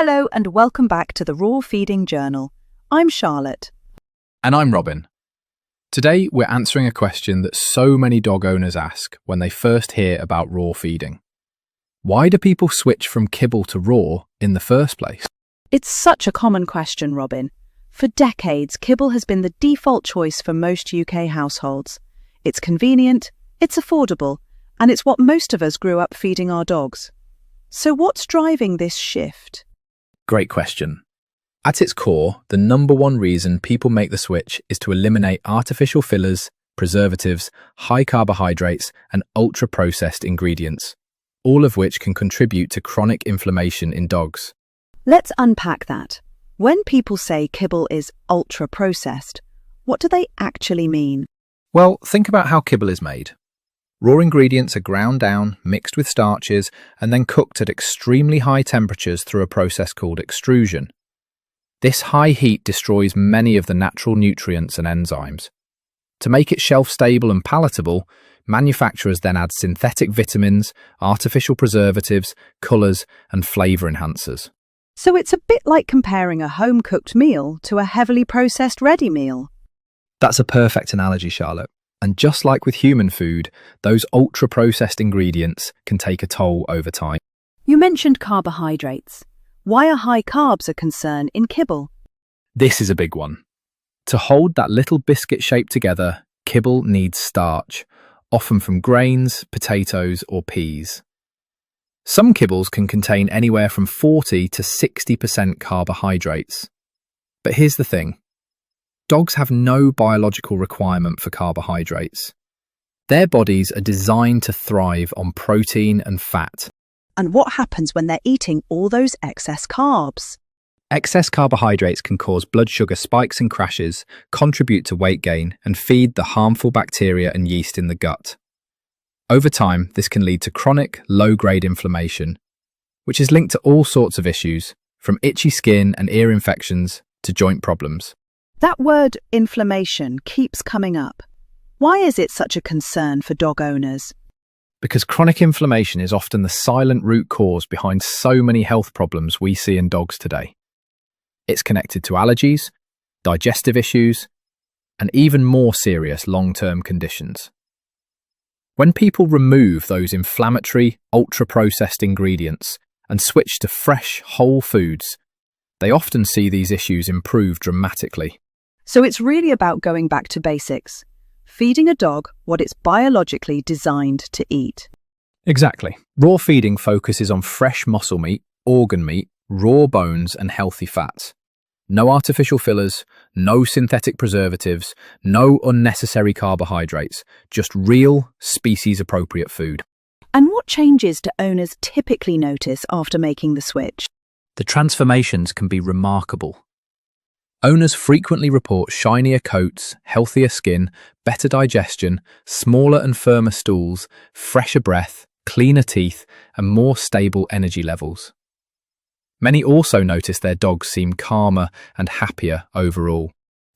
Hello and welcome back to the Raw Feeding Journal. I'm Charlotte. And I'm Robin. Today we're answering a question that so many dog owners ask when they first hear about raw feeding. Why do people switch from kibble to raw in the first place? It's such a common question, Robin. For decades, kibble has been the default choice for most UK households. It's convenient, it's affordable, and it's what most of us grew up feeding our dogs. So what's driving this shift? Great question. At its core, the number one reason people make the switch is to eliminate artificial fillers, preservatives, high carbohydrates, and ultra-processed ingredients, all of which can contribute to chronic inflammation in dogs. Let's unpack that. When people say kibble is ultra-processed, what do they actually mean? Well, think about how kibble is made. Raw ingredients are ground down, mixed with starches, and then cooked at extremely high temperatures through a process called extrusion. This high heat destroys many of the natural nutrients and enzymes. To make it shelf-stable and palatable, manufacturers then add synthetic vitamins, artificial preservatives, colours, and flavour enhancers. So it's a bit like comparing a home-cooked meal to a heavily processed ready meal. That's a perfect analogy, Charlotte. And just like with human food, those ultra-processed ingredients can take a toll over time. You mentioned carbohydrates. Why are high carbs a concern in kibble? This is a big one. To hold that little biscuit shape together, kibble needs starch, often from grains, potatoes, or peas. Some kibbles can contain anywhere from 40 to 60% carbohydrates. But here's the thing. Dogs have no biological requirement for carbohydrates. Their bodies are designed to thrive on protein and fat. And what happens when they're eating all those excess carbs? Excess carbohydrates can cause blood sugar spikes and crashes, contribute to weight gain, and feed the harmful bacteria and yeast in the gut. Over time, this can lead to chronic, low-grade inflammation, which is linked to all sorts of issues, from itchy skin and ear infections to joint problems. That word inflammation keeps coming up. Why is it such a concern for dog owners? Because chronic inflammation is often the silent root cause behind so many health problems we see in dogs today. It's connected to allergies, digestive issues, and even more serious long-term conditions. When people remove those inflammatory, ultra-processed ingredients and switch to fresh, whole foods, they often see these issues improve dramatically. So it's really about going back to basics, feeding a dog what it's biologically designed to eat. Exactly. Raw feeding focuses on fresh muscle meat, organ meat, raw bones, and healthy fats. No artificial fillers, no synthetic preservatives, no unnecessary carbohydrates, just real, species-appropriate food. And what changes do owners typically notice after making the switch? The transformations can be remarkable. Owners frequently report shinier coats, healthier skin, better digestion, smaller and firmer stools, fresher breath, cleaner teeth, and more stable energy levels. Many also notice their dogs seem calmer and happier overall.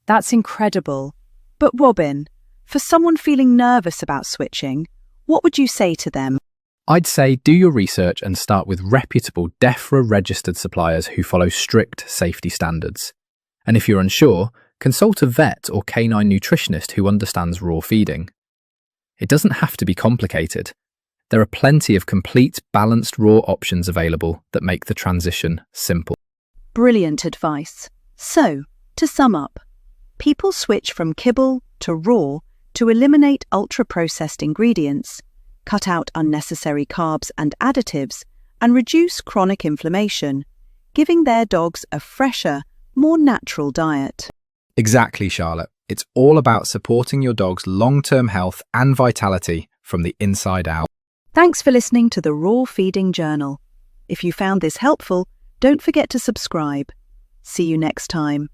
That's incredible. But Robin, for someone feeling nervous about switching, what would you say to them? I'd say do your research and start with reputable DEFRA-registered suppliers who follow strict safety standards. And if you're unsure, consult a vet or canine nutritionist who understands raw feeding. It doesn't have to be complicated. There are plenty of complete, balanced raw options available that make the transition simple. Brilliant advice. So, to sum up, people switch from kibble to raw to eliminate ultra-processed ingredients, cut out unnecessary carbs and additives, and reduce chronic inflammation, giving their dogs a fresher, more natural diet. Exactly, Charlotte. It's all about supporting your dog's long-term health and vitality from the inside out. Thanks for listening to the Raw Feeding Journal. If you found this helpful, don't forget to subscribe. See you next time.